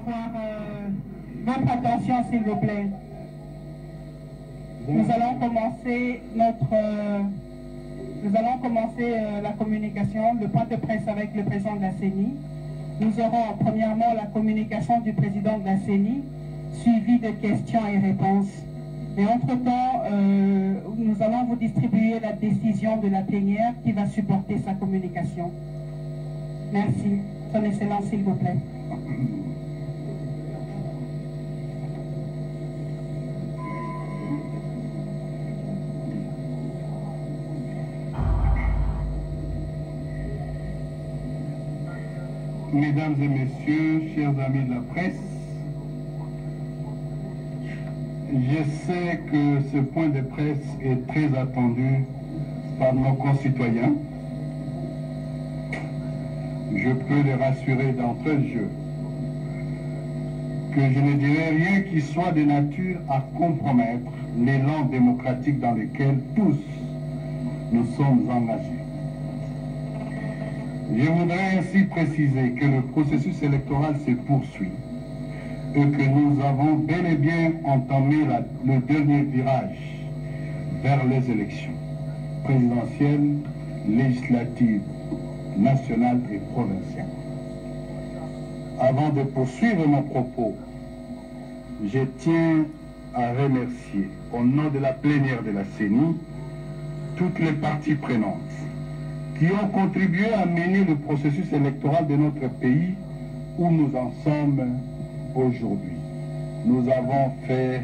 avoir votre attention, s'il vous plaît. Nous allons commencer la communication, le point de presse avec le président de la CENI. Nous aurons premièrement la communication du président de la CENI, suivie de questions et réponses. Et entre-temps, nous allons vous distribuer la décision de la plénière qui va supporter sa communication. Merci. Son Excellence, s'il vous plaît. Mesdames et messieurs, chers amis de la presse, je sais que ce point de presse est très attendu par nos concitoyens. Je peux les rassurer d'entrée de jeu que je ne dirai rien qui soit de nature à compromettre l'élan démocratique dans lequel tous nous sommes engagés. Je voudrais ainsi préciser que le processus électoral se poursuit et que nous avons bel et bien entamé le dernier virage vers les élections présidentielles, législatives, nationales et provinciales. Avant de poursuivre mon propos, je tiens à remercier, au nom de la plénière de la CENI, toutes les parties prenantes qui ont contribué à mener le processus électoral de notre pays où nous en sommes aujourd'hui. Nous avons fait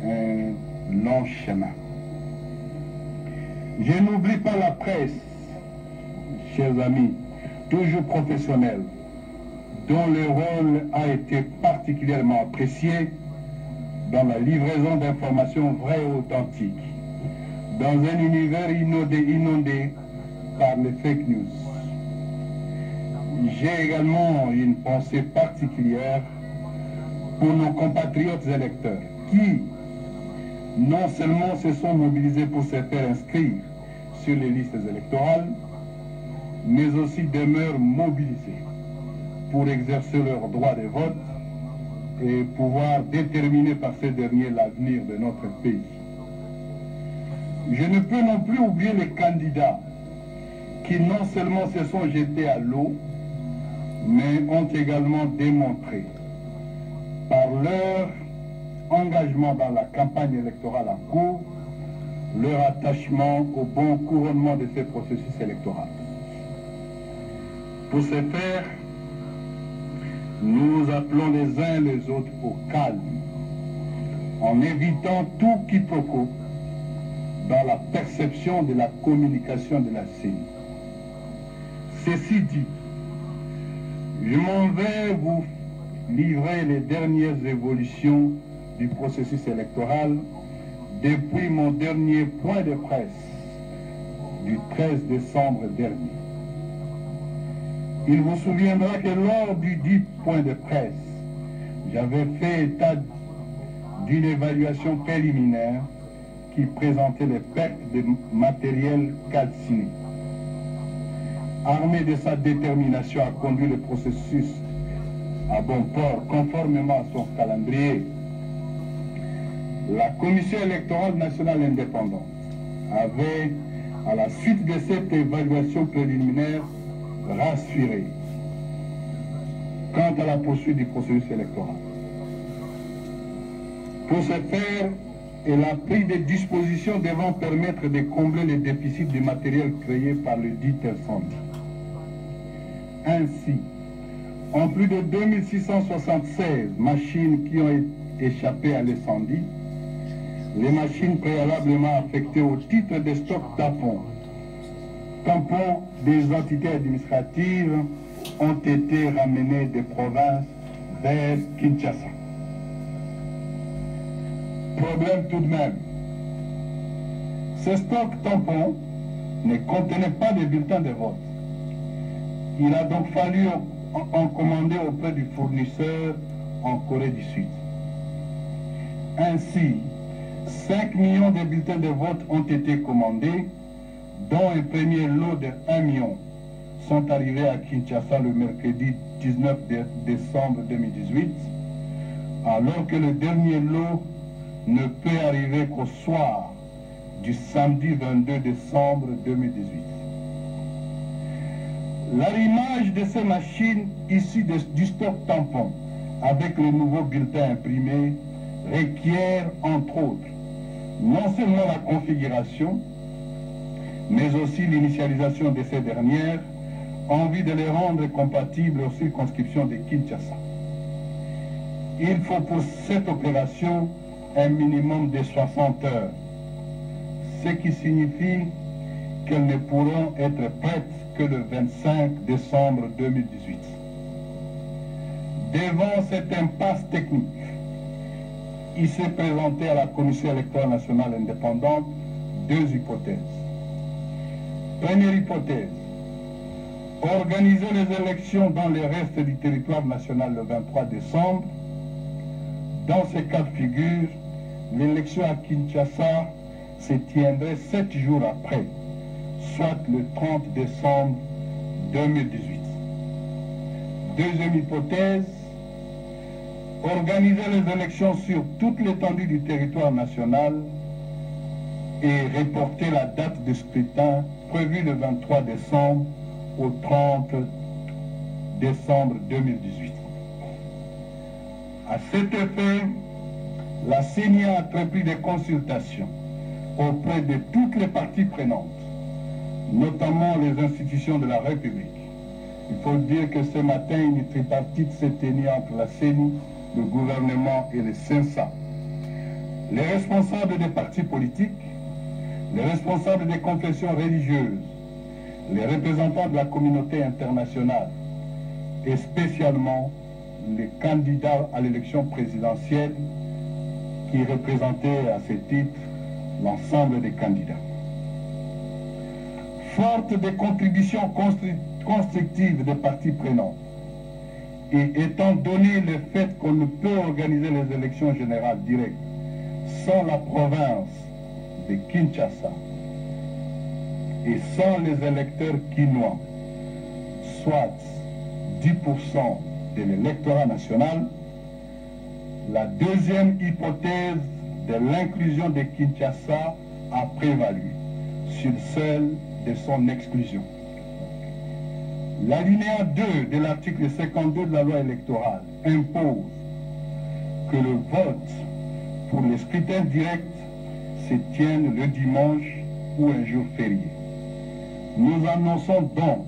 un long chemin. Je n'oublie pas la presse, chers amis, toujours professionnelle, dont le rôle a été particulièrement apprécié dans la livraison d'informations vraies et authentiques, dans un univers inondé par les fake news. J'ai également une pensée particulière pour nos compatriotes électeurs qui, non seulement se sont mobilisés pour se faire inscrire sur les listes électorales, mais aussi demeurent mobilisés pour exercer leur droit de vote et pouvoir déterminer par ces derniers l'avenir de notre pays. Je ne peux non plus oublier les candidats qui non seulement se sont jetés à l'eau, mais ont également démontré par leur engagement dans la campagne électorale en cours leur attachement au bon couronnement de ce processus électoral. Pour ce faire, nous appelons les uns les autres au calme, en évitant tout quiproquo dans la perception de la communication de la CENI. Ceci dit, je m'en vais vous livrer les dernières évolutions du processus électoral depuis mon dernier point de presse du 13 décembre dernier. Il vous souviendra que lors du dit point de presse, j'avais fait état d'une évaluation préliminaire qui présentait les pertes de matériel calciné. Armé de sa détermination à conduire le processus à bon port conformément à son calendrier, la Commission électorale nationale indépendante avait, à la suite de cette évaluation préliminaire, rassuré quant à la poursuite du processus électoral. Pour ce faire, elle a pris des dispositions devant permettre de combler les déficits du matériel créé par le dit incendie. Ainsi, en plus de 2676 machines qui ont échappé à l'incendie, les machines préalablement affectées au titre des stocks tampons des entités administratives ont été ramenées des provinces vers Kinshasa. Problème tout de même. Ces stocks tampons ne contenaient pas de bulletins de vote. Il a donc fallu en commander auprès du fournisseur en Corée du Sud. Ainsi, 5 millions de bulletins de vote ont été commandés, dont un premier lot de 1 million sont arrivés à Kinshasa le mercredi 19 décembre 2018, alors que le dernier lot ne peut arriver qu'au soir du samedi 22 décembre 2018. L'arrimage de ces machines issues du stock tampon avec le nouveau bulletin imprimé requiert, entre autres, non seulement la configuration, mais aussi l'initialisation de ces dernières en vue de les rendre compatibles aux circonscriptions de Kinshasa. Il faut pour cette opération un minimum de 60 heures, ce qui signifie qu'elles ne pourront être prêtes que le 25 décembre 2018. Devant cette impasse technique, il s'est présenté à la Commission électorale nationale indépendante deux hypothèses. Première hypothèse, organiser les élections dans le reste du territoire national le 23 décembre. Dans ces cas de figure, l'élection à Kinshasa se tiendrait 7 jours après, soit le 30 décembre 2018. Deuxième hypothèse, organiser les élections sur toute l'étendue du territoire national et reporter la date de scrutin prévue le 23 décembre au 30 décembre 2018. À cet effet, la CENI a entrepris des consultations auprès de toutes les parties prenantes, notamment les institutions de la République. Il faut dire que ce matin, une tripartite s'est tenue entre la CENI, le gouvernement et le CENSA. Les responsables des partis politiques, les responsables des confessions religieuses, les représentants de la communauté internationale et spécialement les candidats à l'élection présidentielle qui représentaient à ce titre l'ensemble des candidats. Forte des contributions constructives des parties prenantes et étant donné le fait qu'on ne peut organiser les élections générales directes sans la province de Kinshasa et sans les électeurs quinois, soit 10% de l'électorat national, la deuxième hypothèse de l'inclusion de Kinshasa a prévalu sur celle de son exclusion. L'alinéa 2 de l'article 52 de la loi électorale impose que le vote pour les scrutins directs se tienne le dimanche ou un jour férié. Nous annonçons donc